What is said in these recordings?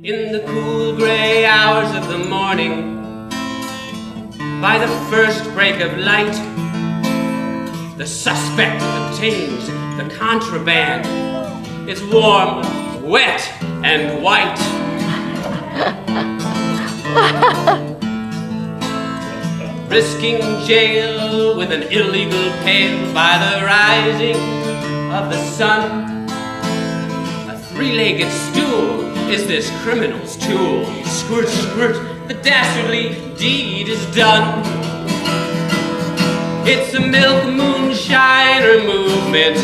In the cool gray hours of the morning, by the first break of light, the suspect obtains the contraband. It's warm, wet, and white. Risking jail with an illegal pail by the rising of the sun. A three-legged stool is this criminal's tool. Squirt, squirt, the dastardly deed is done. It's a milk moonshiner movement.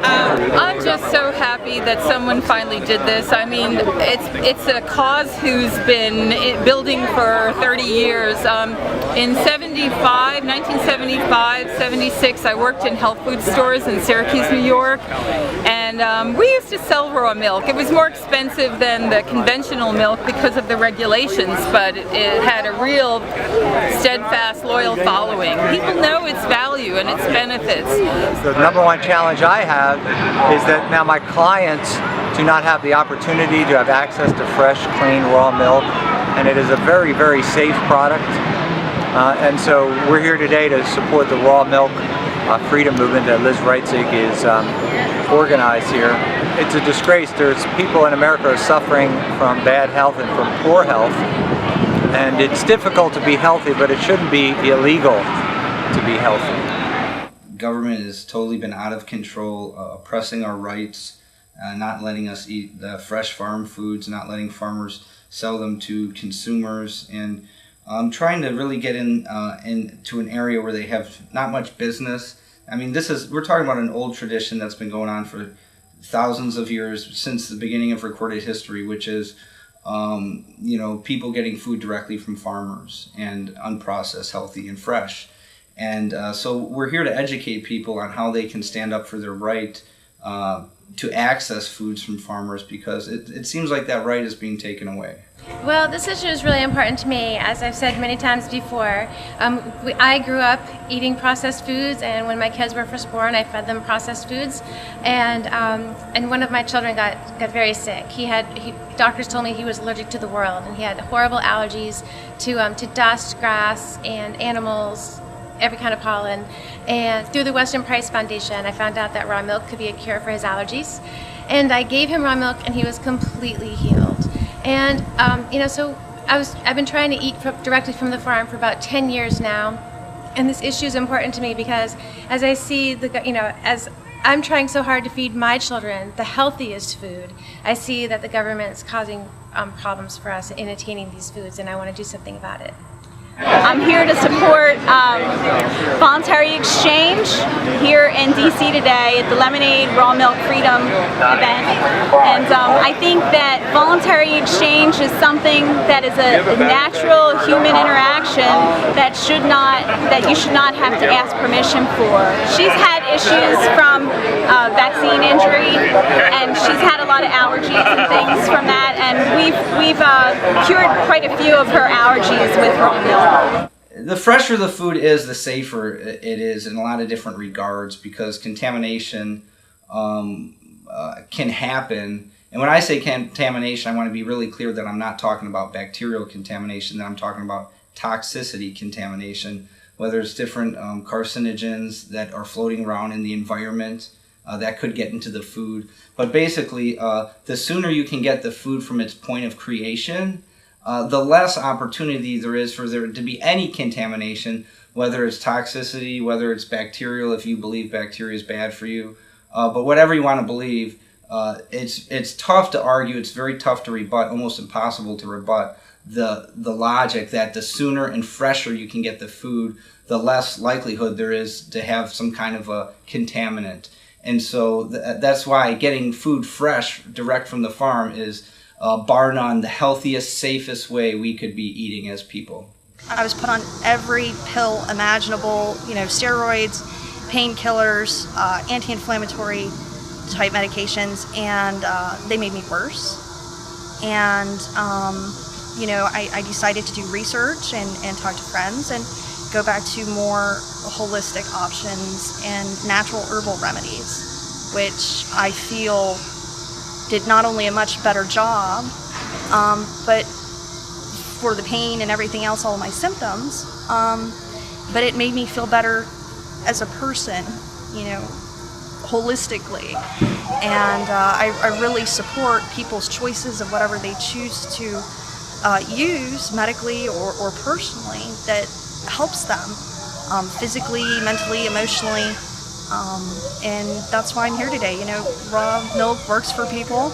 I'm just so happy that someone finally did this. I mean, it's a cause who's been building for 30 years. In 1975, 76, I worked in health food stores in Syracuse, New York, and we used to sell raw milk. It was more expensive than the conventional milk because of the regulations, but it had a real steadfast, loyal following. People know its value and its benefits. The number one challenge I have is that now my clients do not have the opportunity to have access to fresh, clean, raw milk, and it is a very, very safe product. And so we're here today to support the raw milk freedom movement that Liz Reitzig is organized here. It's a disgrace. There's people in America who are suffering from bad health and from poor health, and it's difficult to be healthy, but it shouldn't be illegal to be healthy. Government has totally been out of control, oppressing our rights, not letting us eat the fresh farm foods, not letting farmers sell them to consumers, and trying to really get into an area where they have not much business. I mean, we're talking about an old tradition that's been going on for thousands of years, since the beginning of recorded history, which is people getting food directly from farmers and unprocessed, healthy, and fresh. And so we're here to educate people on how they can stand up for their right to access foods from farmers, because it seems like that right is being taken away. Well, this issue is really important to me. As I've said many times before, I grew up eating processed foods, and when my kids were first born, I fed them processed foods, and one of my children got very sick. Doctors told me he was allergic to the world, and he had horrible allergies to dust, grass, and animals, every kind of pollen. And through the Western Price Foundation, I found out that raw milk could be a cure for his allergies, and I gave him raw milk, and he was completely healed. And so I've been trying to eat directly from the farm for about 10 years now, and this issue is important to me because as I see as I'm trying so hard to feed my children the healthiest food, I see that the government is causing problems for us in attaining these foods, and I want to do something about it. I'm here to support voluntary exchange here in DC today at the Lemonade Raw Milk Freedom event, and I think that voluntary exchange is something that is a natural human interaction that you should not have to ask permission for. She's had issues from vaccine injury, and she's had a lot of allergies and things from that, and we've cured quite a few of her allergies with raw milk. The fresher the food is, the safer it is in a lot of different regards, because contamination can happen. And when I say contamination, I want to be really clear that I'm not talking about bacterial contamination, that I'm talking about toxicity contamination, whether it's different carcinogens that are floating around in the environment that could get into the food. But basically, the sooner you can get the food from its point of creation, the less opportunity there is for there to be any contamination, whether it's toxicity, whether it's bacterial, if you believe bacteria is bad for you. But whatever you want to believe, it's tough to argue, it's very tough to rebut, almost impossible to rebut the logic that the sooner and fresher you can get the food, the less likelihood there is to have some kind of a contaminant. And so that's why getting food fresh, direct from the farm, is bar none the healthiest, safest way we could be eating as people. I was put on every pill imaginable, steroids, painkillers, anti-inflammatory type medications, and they made me worse. And I decided to do research and talk to friends and go back to more holistic options and natural herbal remedies, which I feel did not only a much better job but for the pain and everything else, all my symptoms. But it made me feel better as a person, you know, holistically. And I really support people's choices of whatever they choose to use medically or personally that helps them physically, mentally, emotionally. And that's why I'm here today. You know, raw milk works for people,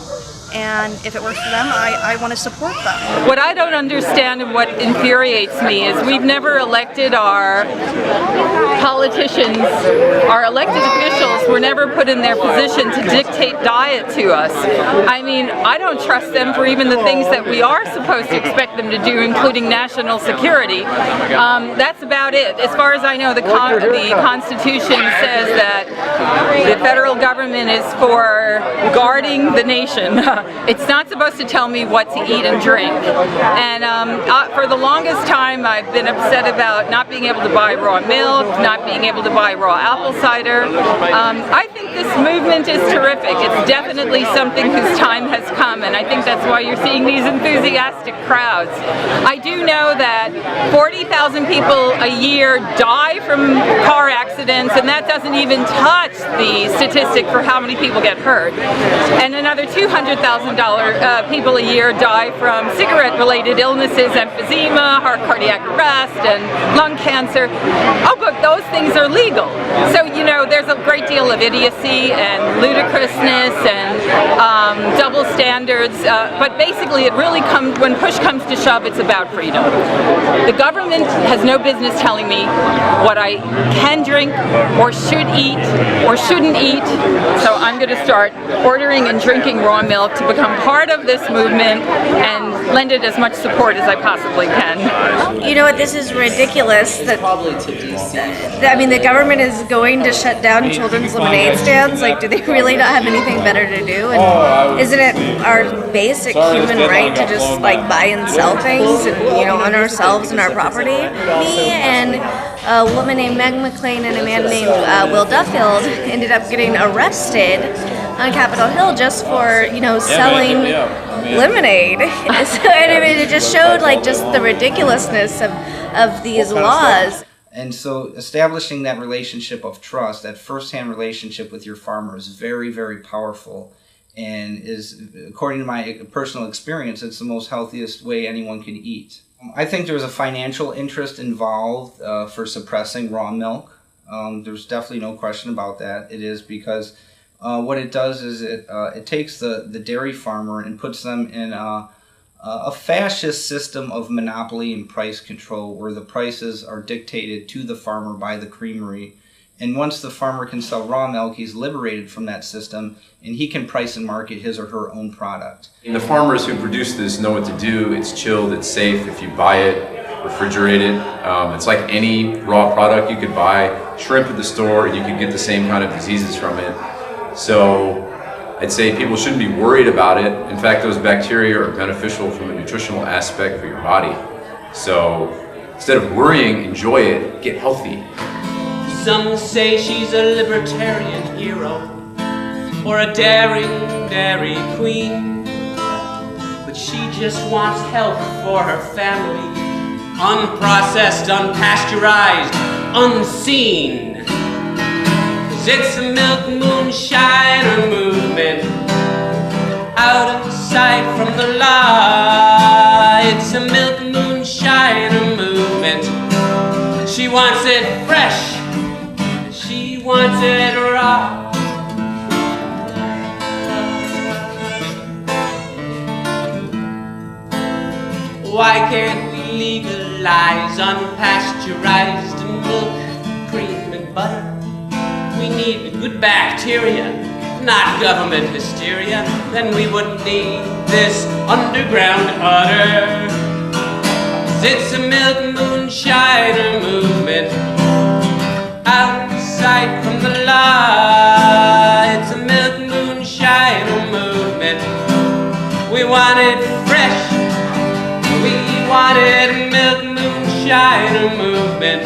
and if it works for them, I want to support them. What I don't understand and what infuriates me is we've never elected our politicians, our elected officials were never put in their position to dictate diet to us. I mean, I don't trust them for even the things that we are supposed to expect them to do, including national security. That's about it. As far as I know, the Constitution says that the federal government is for guarding the nation. It's not supposed to tell me what to eat and drink. And for the longest time, I've been upset about not being able to buy raw milk, not being able to buy raw apple cider. I think this movement is terrific. It's definitely something whose time has come, and I think that's why you're seeing these enthusiastic crowds. I do know that 40,000 people a year die from car accidents, and that doesn't even touch the statistic for how many people get hurt. And another 200,000 people a year die from cigarette-related illnesses, emphysema, heart cardiac arrest, and lung cancer. Oh, but those things are legal. So, you know, there's a great deal of idiocy and ludicrousness and double standards, but basically it really comes, when push comes to shove, it's about freedom. The government has no business telling me what I can drink or should eat or shouldn't eat, so I'm going to start ordering and drinking raw milk to become part of this movement and lend it as much support as I possibly can. You know what, this is ridiculous. I mean, the government is going to shut down children's lemonade stands. Like, do they really not have anything better to do? And isn't it our basic human right to just like buy and sell things and, you know, own ourselves and our property? Me and a woman named Meg McLean and a man named Will Duffield ended up getting arrested on Capitol Hill just for, you know, selling lemonade. So, and I mean, it just showed like just the ridiculousness of these laws. And so establishing that relationship of trust, that first-hand relationship with your farmer is very, very powerful, and is, according to my personal experience, it's the most healthiest way anyone can eat. I think there's a financial interest involved for suppressing raw milk. There's definitely no question about that. It is because what it does is it takes the dairy farmer and puts them in a fascist system of monopoly and price control where the prices are dictated to the farmer by the creamery. And once the farmer can sell raw milk, he's liberated from that system and he can price and market his or her own product. And the farmers who produce this know what to do. It's chilled, it's safe. If you buy it, refrigerate it. It's like any raw product. You could buy shrimp at the store and you could get the same kind of diseases from it. So I'd say people shouldn't be worried about it. In fact, those bacteria are beneficial from a nutritional aspect for your body. So instead of worrying, enjoy it, get healthy. Some say she's a libertarian hero or a daring dairy queen, but she just wants health for her family, unprocessed, unpasteurized, unseen. 'Cause it's a milk moonshiner movement, out of sight from the light. It's a milk moonshiner movement. She wants it fresh, she wants it raw. Why can't we legalize unpasteurized milk, cream, and butter? We need good bacteria, not government hysteria. Then we wouldn't need this underground udder. 'Cause it's a milk moonshiner movement, out of sight from the light. It's a milk moonshiner movement. We want it fresh, we want it milk moonshiner movement.